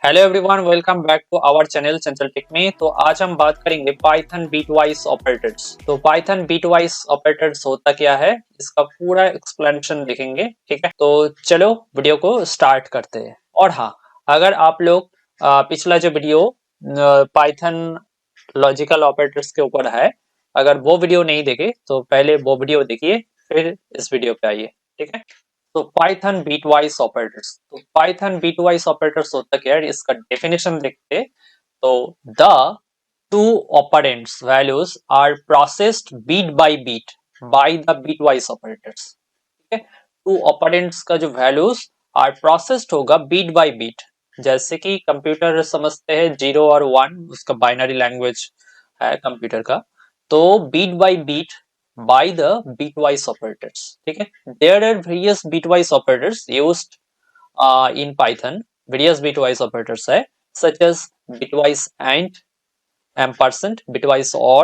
Hello everyone, welcome back to our channel Chanchal tech में। तो आज हम बात करेंगे पाइथन बीटवाइज ऑपरेटर्स। तो पाइथन बीटवाइज ऑपरेटर्स होता क्या है, इसका पूरा एक्सप्लेनेशन देखेंगे। ठीक है, तो चलो वीडियो को स्टार्ट करते हैं। और हाँ, अगर आप लोग पिछला जो वीडियो पाइथन लॉजिकल ऑपरेटर्स के ऊपर है, अगर वो वीडियो नहीं देखे तो पहले वो वीडियो देखिए, फिर इस वीडियो पे आइए। ठीक है, तो पाइथन बीटवाइज ऑपरेटर्स। तो पाइथन बीटवाइज ऑपरेटर्स होता क्या है, इसका डेफिनेशन देखते। तो the two operands values are processed bit by the bitwise operators. ठीक है, टू ऑपरेंड्स का जो वैल्यूज आर प्रोसेस्ड होगा बीट बाय बीट। जैसे कि कंप्यूटर समझते हैं 0 और 1, उसका बाइनरी लैंग्वेज है कंप्यूटर का। तो bit by bit by the bitwise operators. ठीक है, there are various bitwise operators used in Python. Various bitwise operators है such as bitwise and, ampersand, bitwise or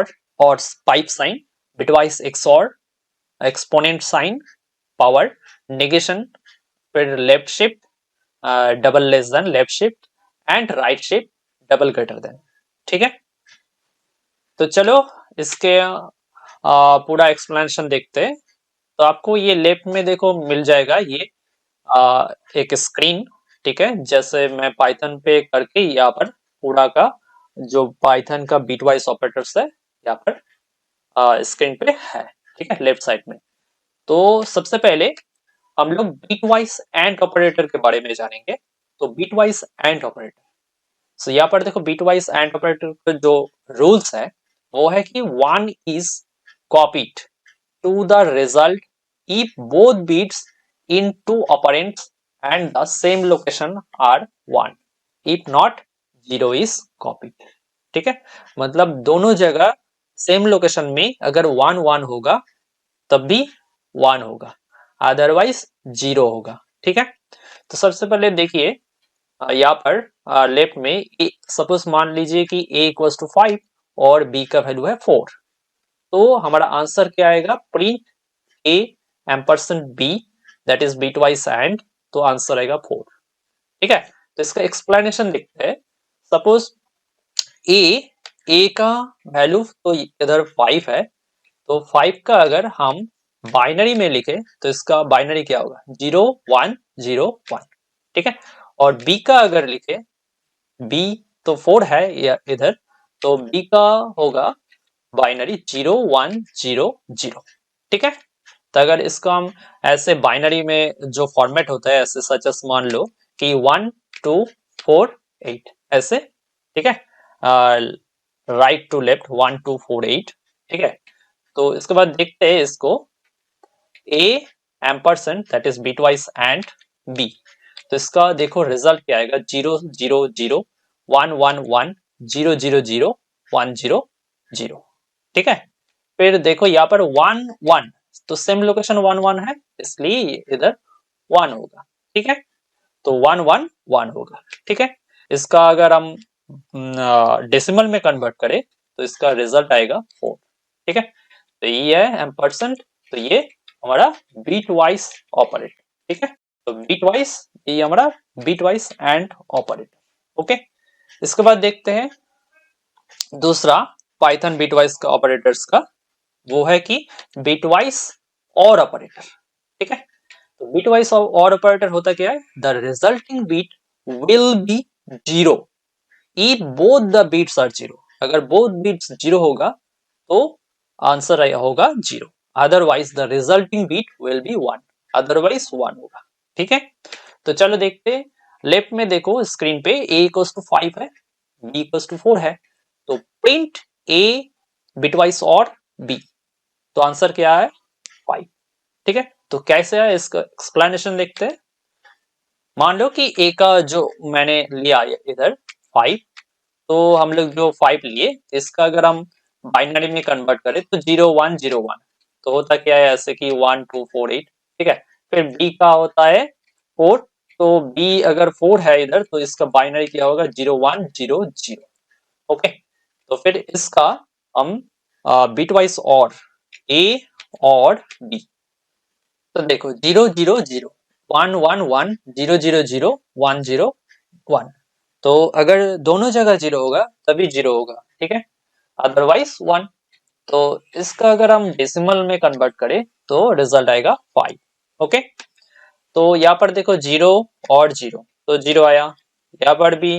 pipe sign, bitwise XOR, exponent sign, power, negation, फिर left shift, double less than left shift and right shift, double greater than। ठीक है, तो चलो इसके पूरा explanation देखते हैं। तो आपको ये लेफ्ट में देखो मिल जाएगा ये एक स्क्रीन। ठीक है, जैसे मैं पाइथन पे करके यहाँ पर पूरा का जो पाइथन का बीटवाइज ऑपरेटर्स है यहाँ पर स्क्रीन पे है। ठीक है, लेफ्ट साइड में। तो सबसे पहले हम लोग बीटवाइज एंड ऑपरेटर के बारे में जानेंगे। तो बीटवाइज एंड ऑपरेटर, सो यहाँ पर देखो बीटवाइज एंड ऑपरेटर के जो रूल्स है वो है कि one is copied to the result if both bits in two operands and the same location are 1, if not 0 is copied। ठीक है, मतलब दोनों जगह सेम लोकेशन में अगर 1 1 होगा तब भी 1 होगा, अदरवाइज 0 होगा। ठीक है, तो सबसे पहले देखिए यहाँ पर लेफ्ट में सपोज मान लीजिए कि a इक्वल्स टू 5 और b का वैल्यू है 4। तो हमारा आंसर क्या आएगा, print a ampersand b, that is bitwise and. तो आंसर आएगा 4। ठीक है, तो इसका एक्सप्लेनेशन देखते हैं। सपोज a का वैल्यू तो इधर 5 है, तो 5 का अगर हम बाइनरी में लिखे तो इसका बाइनरी क्या होगा, 0 1 0 1। ठीक है, और b का अगर लिखे, b तो 4 है इधर, तो b का होगा बाइनरी 0 1 0 0। ठीक है, तो अगर इसको हम ऐसे बाइनरी में जो फॉर्मेट होता है ऐसे सच मान लो कि 1 2 4 8 ऐसे। ठीक है, राइट टू लेफ्ट 1 2 4 8। ठीक है, तो इसके बाद देखते हैं इसको a ampersand that is bitwise and b। तो इसका देखो रिजल्ट क्या आएगा, 0 0 0 1 1 1 0 0 0 1 0 0। ठीक है, फिर देखो यहाँ पर 1 1, तो सेम लोकेशन 1 1 है, इसलिए इधर 1 होगा। ठीक है, तो 1 1 1 होगा। ठीक है, इसका अगर हम डेसिमल में कन्वर्ट करें तो इसका रिजल्ट आएगा 4। ठीक है, तो ये है एम्परसेंड। तो ये हमारा बीट वाइज ऑपरेटर। ठीक है, तो बीट वाइज ये हमारा bitwise and operator. Okay, इसके बाद देखते हैं दूसरा पाइथन बीटवाइज का ऑपरेटर्स का, वो है कि बिटवाइज और ऑपरेटर। ठीक है, तो बिटवाइज और ऑपरेटर होता क्या है, the resulting bit will be 0 if both the bits are 0। अगर बोथ बिट्स 0 होगा तो आंसर होगा 0, otherwise the resulting bit will be 1, otherwise 1 होगा। ठीक है, तो चलो देखते हैं। लेफ्ट में देखो स्क्रीन पे a इक्वल्स टू 5 है, b इक्वल्स टू 4 है, तो प्रिंट a बिटवाइज और b। तो आंसर क्या है, 5। ठीक है, तो कैसे है इसका एक्सप्लेनेशन देखते हैं। मान लो कि a का जो मैंने लिया इधर 5, तो हम लोग जो 5 लिए इसका अगर हम बाइनरी में कन्वर्ट करें तो 0 1 0 1, तो होता क्या है ऐसे कि 1 2 4 8। ठीक है, फिर b का होता है 4, तो b अगर 4 है इधर तो इसका बाइनरी क्या होगा, 0 1 0 0। ओके, तो फिर इसका हम बिटवाइज और a और b। तो देखो 0 0 0 1 1 1 0 0 0 1 0 1, तो अगर दोनों जगह 0 होगा तभी 0 होगा, ठीक है, अदरवाइज 1। तो इसका अगर हम डेसिमल में कन्वर्ट करें तो रिजल्ट आएगा 5। ओके, तो यहाँ पर देखो 0 और 0 तो 0 आया, यहाँ पर भी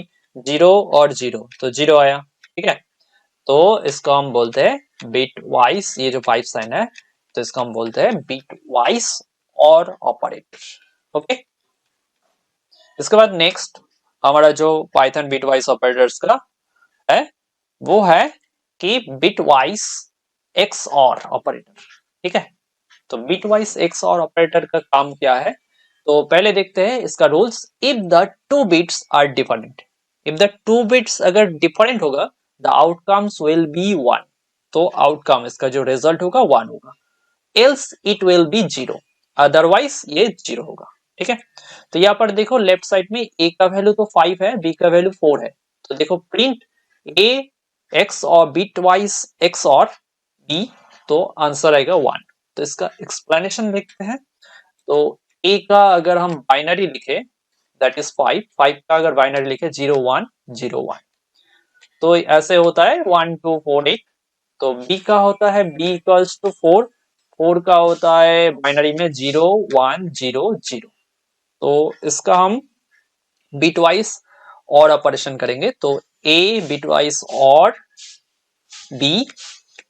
0 और 0 तो 0 आया, ठीक है। तो इसको हम बोलते हैं बिट वाइज, ये जो 5 साइन है तो इसको हम बोलते हैं बिट वाइज और ऑपरेटर। ओके, इसके बाद नेक्स्ट हमारा जो पाइथन बिट वाइज ऑपरेटर्स का है वो है कि bitwise XOR operator, ठीक है। तो bitwise XOR operator का काम क्या है, तो पहले देखते हैं इसका rules. If the two bits are different, if the two bits अगर डिफरेंट होगा द आउटकम्स विल बी 1, तो आउटकम इसका जो रिजल्ट होगा 1 होगा, else it will be 0, otherwise ये 0 होगा, ठीक है। तो यहाँ पर देखो लेफ्ट साइड में ए का वैल्यू तो 5 है, बी का वैल्यू 4 है, तो देखो प्रिंट ए एक्स और बिट वाइज एक्स और बी, तो आंसर आएगा 1। तो इसका एक्सप्लेनेशन देखते हैं। तो ए का अगर हम बाइनरी लिखे दैट इज 5, 5 का अगर बाइनरी लिखे 0 1 0 1, तो ऐसे होता है 1 2 4 8। तो बी का होता है b इक्वल्स टू 4, 4 का होता है बाइनरी में 0 1 0 0। तो इसका हम बिटवाइज और ऑपरेशन करेंगे, तो a बिटवाइज और b,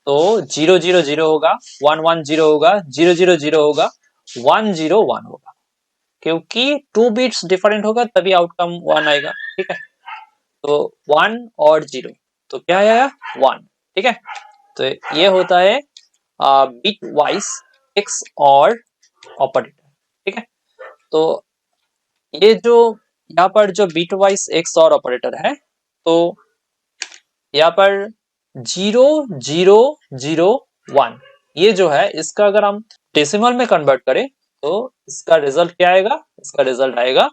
तो 0 0 0 होगा, 1 1 0 होगा, 0 0 0 होगा, 1 0 1 होगा, क्योंकि 2 बिट्स डिफरेंट होगा तभी आउटकम 1 आएगा, ठीक है। तो 1 और 0 तो क्या आया 1, ठीक है। तो ये होता है bit wise XOR operator, ठीक है। तो ये जो यहाँ पर जो bit wise XOR operator है, तो यहाँ पर 0 0 0 1 ये जो है इसका अगर हम डेसिमल में कन्वर्ट करें तो इसका रिजल्ट क्या आएगा, इसका रिजल्ट आएगा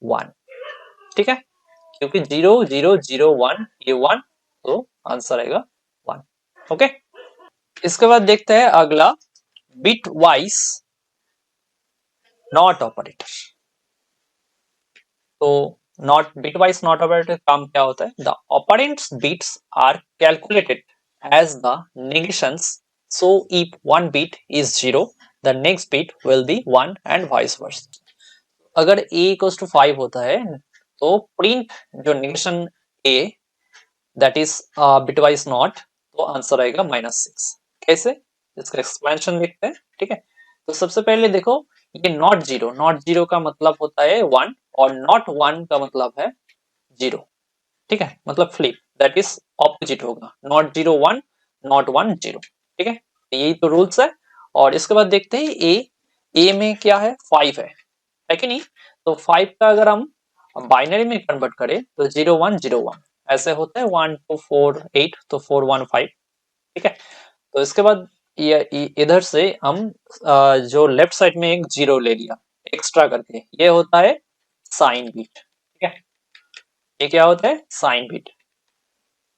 1, ठीक है, क्योंकि 0 0 0 1 ये 1, तो आंसर आएगा 1। ओके, इसके बाद देखते हैं अगला बिट वाइज नॉट ऑपरेटर। तो not bitwise not operator काम क्या होता है, the operands bits are calculated as the negations, so if one bit is 0 the next bit will be 1 and vice versa. अगर a इक्वल्स टू 5 होता है तो print जो negation a that is bitwise not, तो answer आएगा -6। कैसे, इसका expansion देखते हैं, ठीक है। तो सबसे पहले देखो ये नॉट 0, नॉट 0 का मतलब होता है 1 और नॉट 1 का मतलब है 0, ठीक है, मतलब फ्लिप दैट इज ऑपोजिट होगा, नॉट 0 1 नॉट 1 0, ठीक है। तो यही तो रूल्स है। और इसके बाद देखते हैं ए में क्या है 5 है कि नहीं। तो 5 का अगर हम बाइनरी में कन्वर्ट करें तो 0 1 0 1 ऐसे होता है, 1 2 4 8 तो 4 1 5, ठीक है। तो इसके बाद ये इधर से हम जो लेफ्ट साइड में एक 0 ले लिया एक्स्ट्रा करके, ये होता है साइन बिट, ठीक है। ये क्या होता है साइन बिट।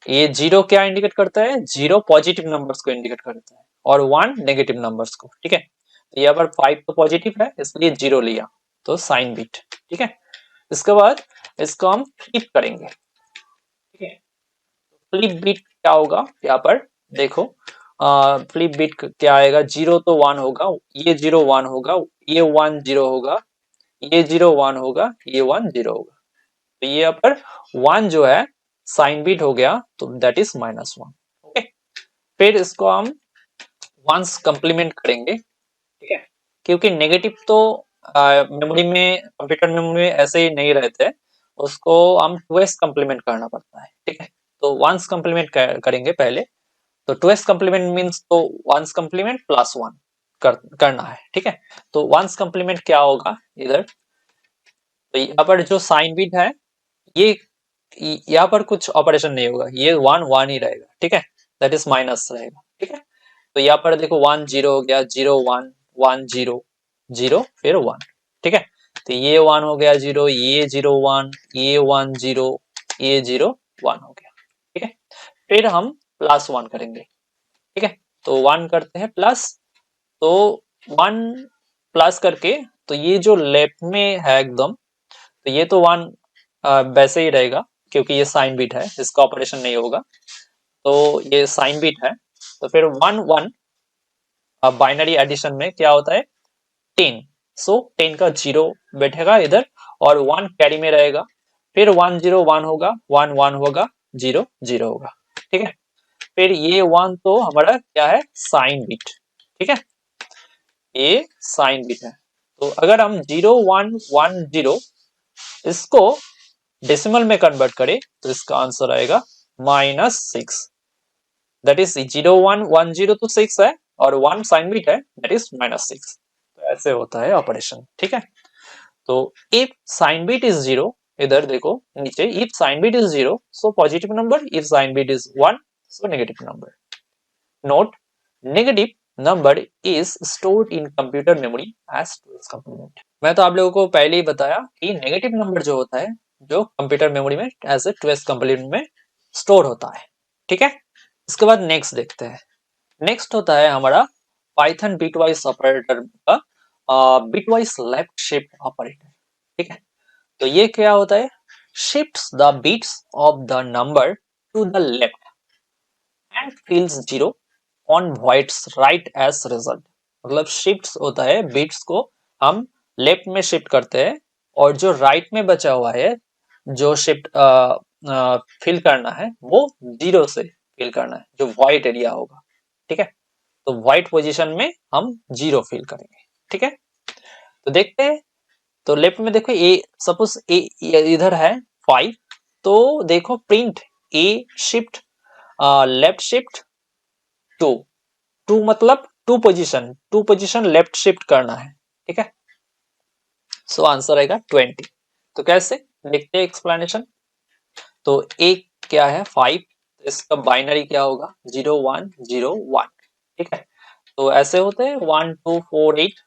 ये 0 क्या इंडिकेट करता है, 0 पॉजिटिव नंबर्स को इंडिकेट करता है और 1 नेगेटिव नंबर्स को, ठीक है। तो यहाँ पर 5 तो पॉजिटिव है इसलिए 0 लिया, तो साइन बिट, ठीक है। इसके बाद इसको हम फ्लिप करेंगे, ठीक है। फ्लिप बिट क्या होगा, यहाँ पर देखो फ्लिप बिट क्या आएगा, 0 तो 1 होगा, ये 0 1 होगा, ये 1 0 होगा, ये 0 1 होगा, ये 1 0 होगा। तो ये यहाँ पर 1 जो है साइन बिट हो गया, तो दैट इज -1। ओके, फिर इसको हम वंस कंप्लीमेंट करेंगे, ठीक है, क्योंकि नेगेटिव तो मेमोरी में, कंप्यूटर मेमोरी में ऐसे ही नहीं रहते, उसको हम 2s कंप्लीमेंट करना पड़ता है, ठीक है। तो वंस कंप्लीमेंट करेंगे पहले, तो 2s कंप्लीमेंट मींस तो वंस कंप्लीमेंट प्लस 1 करना है, ठीक है। तो वंस कंप्लीमेंट क्या होगा इधर, तो यहाँ पर जो साइन बिट है ये यहाँ पर कुछ ऑपरेशन नहीं होगा, ये 1 1 ही रहेगा, ठीक है, दैट इज माइनस रहेगा, ठीक है। तो यहाँ पर देखो 1 0 हो गया, 0 1 1 0 0 फिर 1, ठीक है। तो ये 1 हो गया 0, ये 0 1, ये 1 0, ये 0 1 हो गया, ठीक है। फिर हम प्लस 1 करेंगे, ठीक है। तो 1 करते हैं प्लस, तो 1 प्लस करके, तो ये जो लेफ्ट में है एकदम, तो ये तो 1 वैसे ही रहेगा, क्योंकि ये साइन बिट है, इसका ऑपरेशन नहीं होगा, तो ये साइन बिट है। तो फिर 1 1 बाइनरी एडिशन में क्या होता है 10, सो 10 का 0 बैठेगा इधर और 1 कैरी में रहेगा, फिर 1 0 1 होगा, 1 1 होगा, 0 0 होगा, ठीक है। फिर ये 1 तो हमारा क्या है साइन बिट, ठीक है, ये साइन बिट है। तो अगर हम 0 1 1 0 इसको डेसिमल में कन्वर्ट करें तो इसका आंसर आएगा -6, दैट इज 0 1 1 0 तो 6 है और 1 साइन बिट है, दैट इज -6। तो ऐसे होता है ऑपरेशन, ठीक है। तो इफ साइन बिट इज 0, इधर देखो नीचे, if sign bit is 0 so positive number, if sign bit is 1 so negative number. Note, negative number is stored in computer memory as 2's complement. मैं तो आप लोगों को पहले ही बताया कि नेगेटिव नंबर जो होता है जो कंप्यूटर मेमोरी में एज ए 2's कंप्लीमेंट में स्टोर होता है, ठीक है। इसके बाद नेक्स्ट देखते हैं। नेक्स्ट होता है हमारा पाइथन बिटवाइज ऑपरेटर का बिटवाइज लेफ्ट शिफ्ट ऑपरेटर, ठीक है। तो ये क्या होता है, shifts the bits of the number to the left and fills 0 on voids right as result. मतलब शिफ्ट्स होता है, बिट्स को हम लेफ्ट में शिफ्ट करते हैं और जो राइट में बचा हुआ है जो शिफ्ट फिल करना है वो 0 से फिल करना है, जो वॉइड एरिया होगा, ठीक है। तो व्हाइट पोजीशन में हम 0 फिल करेंगे, ठीक है। तो देखते हैं, तो लेफ्ट में देखो ए, सपोज ए इधर है 5, तो देखो प्रिंट ए शिफ्ट लेफ्ट शिफ्ट 2, 2 मतलब 2 पोजीशन लेफ्ट शिफ्ट करना है, ठीक है। सो आंसर आएगा 20। तो कैसे देखते हैं एक्सप्लेनेशन। तो ए क्या है 5, तो इसका बाइनरी क्या होगा 0 1 0 1, ठीक है। तो ऐसे होते हैं 1 2 4 8,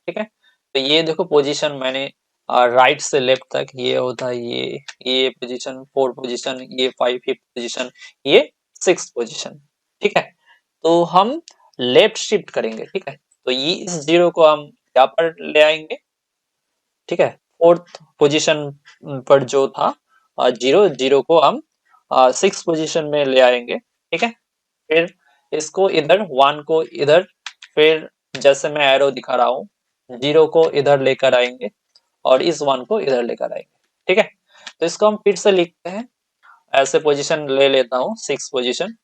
ठीक है। तो ये देखो पोजीशन मैंने राइट से लेफ्ट तक ये होता है, ये पोजीशन 4 पोजीशन, ये 5 फिफ्थ पोजीशन, ये 6 पोजीशन, ठीक है। तो हम लेफ्ट शिफ्ट करेंगे, ठीक है। तो ये इस 0 को हम यहाँ पर ले आएंगे, ठीक है। फोर्थ पोजीशन पर जो था 0 0 को हम 6 पोजीशन में ले आएंगे, ठीक है। फिर इसको इधर 1 को इधर, फिर जैसे मैं एरो दिखा रहा हूँ 0 को इधर लेकर आएंगे और इस 1 को इधर लेकर आएंगे, ठीक है। तो इसको हम फिर से लिखते हैं, ऐसे पोजीशन ले लेता हूँ 6 पोजीशन।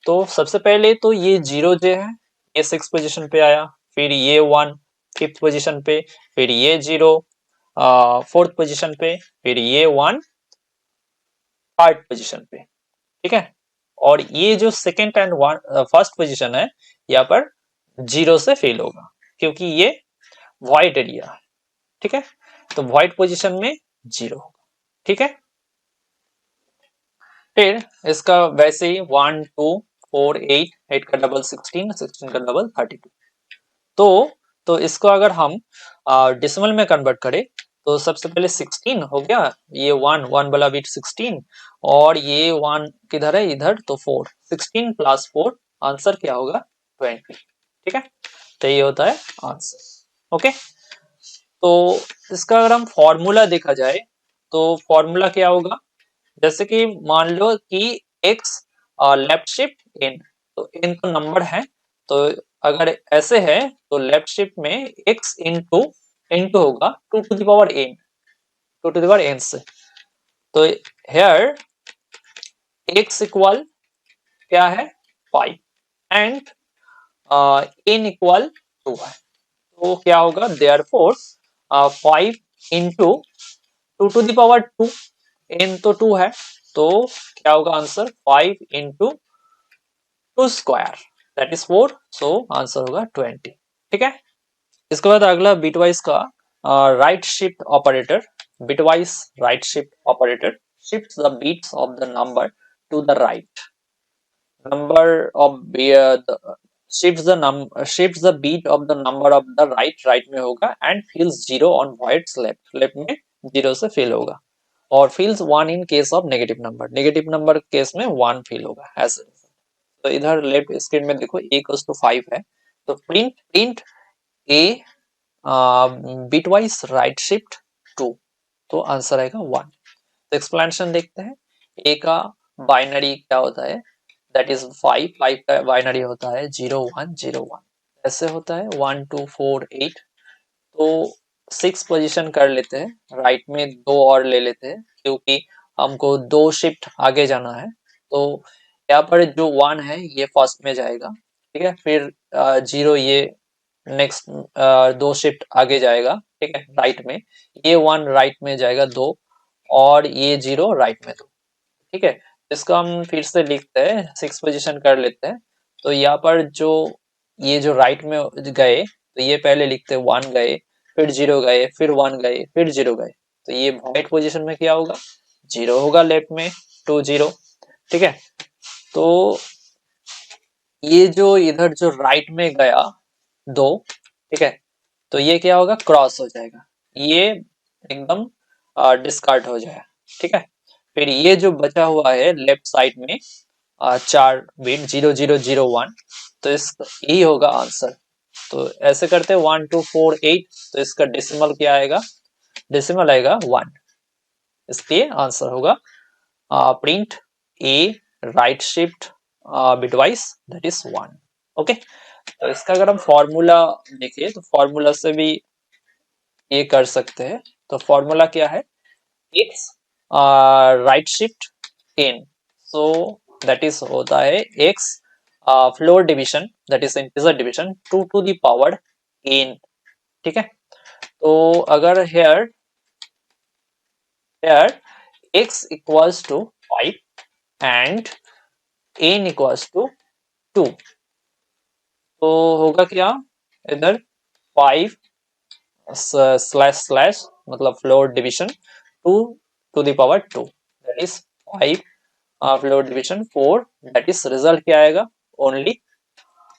तो सबसे पहले तो ये 0 जो है ये 6 पोजीशन पे आया, फिर ये 1 5th पोजीशन पे, फिर ये 0 4th पोजीशन पे, फिर ये 1 3rd पोजीशन पे, ठीक है। और ये जो सेकेंड एंड फर्स्ट पोजीशन है यहाँ पर 0 से फेल होगा क्योंकि ये वॉइड एरिया है, ठीक है। तो वॉइड पोजीशन में 0 होगा, ठीक है। फिर इसका वैसे ही 1 2 4 8, 8 का डबल 16, 16 का डबल 32। तो इसको अगर हम डेसिमल में कन्वर्ट करें तो सबसे पहले 16 हो गया, ये 1 1 वाला बिट 16 और ये 1 किधर है इधर, तो 4, 16 प्लस 4 आंसर क्या होगा 20, ठीक है। तो ये होता है आंसर, ओके। तो इसका अगर हम फॉर्मूला देखा जाए तो फॉर्मूला क्या होगा, जैसे कि मान लो कि x लेफ्ट शिफ्ट n, तो n तो नंबर है, तो अगर ऐसे है तो लेफ्ट शिफ्ट में x इंटू होगा 2 to the power n, 2 to the power n से। तो हेयर x इक्वल क्या है 5 एंड n इक्वल 2 है, तो क्या होगा therefore 5 into 2 to the power 2, n तो 2 है, तो क्या होगा answer 5 into 2 square, that is 4, so answer होगा 20, ठीक है। इसके बाद अगला बिटवाइज का right shift operator, bitwise right shift operator shifts the bits of the number to the right, number of shifts the beat of the number of the right में होगा and fills 0 on voids left, left में 0 से fill होगा और फिल्स 1 in case of negative number case में 1 fill होगा ऐसे। तो इधर लेफ्ट स्क्रीन में देखो a इक्वल्स टू 5 है, तो print a bitwise right shift 2, तो आंसर आएगा 1। तो एक्सप्लेनेशन देखते हैं, ए का बाइनरी क्या होता है, दैट इज 5, 5 का बाइनरी होता है 0101, ऐसे होता है 1248। तो 6 पोजीशन कर लेते हैं, राइट में 2 और ले लेते हैं क्योंकि हमको 2 शिफ्ट आगे जाना है। तो यहाँ पर जो 1 है ये फर्स्ट में जाएगा, ठीक है, फिर 0 ये नेक्स्ट 2 शिफ्ट आगे जाएगा, ठीक है, राइट में, ये 1 राइट में जाएगा 2, और ये 0 राइट में 2, ठीक है। इसको हम फिर से लिखते हैं, 6 पोजीशन कर लेते हैं। तो यहाँ पर जो ये जो राइट में गए, तो ये पहले लिखते हैं 1 गए, फिर 0 गए, फिर 1 गए, फिर 0 गए, तो ये वाइट पोजीशन में क्या होगा, 0 होगा लेफ्ट में, 2 0, ठीक है। तो ये जो इधर जो राइट में गया 2, ठीक है, तो ये क्या होगा, क्रॉस हो जाएगा, ये एकदम डिस्कार्ड हो जाएगा, ठीक है। फिर ये जो बचा हुआ है लेफ्ट साइड में 4 बिट 0001, तो इस यही होगा आंसर। तो ऐसे करते हैं 1248, तो इसका डेसिमल क्या आएगा, डेसिमल आएगा 1, इसलिए आंसर होगा print A right shift bitwise that is 1। Okay, तो इसका अगर हम फॉर्मूला देखें तो फॉर्मूला से भी ये कर सकते हैं। तो फॉर्मूला क्या है, x right shift n, so that is होता है x floor division that is integer division 2 to the power n, ठीक है। तो अगर here x equals to 5 and n equals to 2, तो होगा क्या, इधर 5 स्लैश स्लैश मतलब floor division 2 to the power 2, that is 5 floor division 4, that is result क्या आएगा, ओनली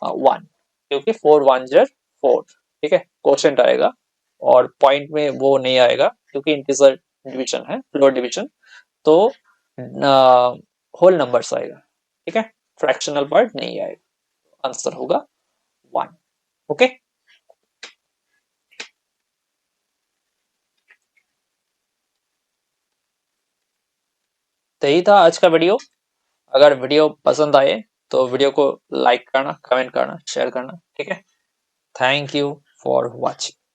1, क्योंकि 4 1 जार 4, ठीक है, क्वोशिएंट आएगा, और पॉइंट में वो नहीं आएगा क्योंकि इंटीजर डिवीजन है, फ्लोर डिवीजन, तो होल नंबर्स आएगा, ठीक है, फ्रैक्शनल पार्ट नहीं आएगा, आंसर होगा 1। ओके, तो यही था आज का वीडियो। अगर वीडियो पसंद आए तो वीडियो को लाइक करना, कमेंट करना, शेयर करना, ठीक है। Thank you for watching.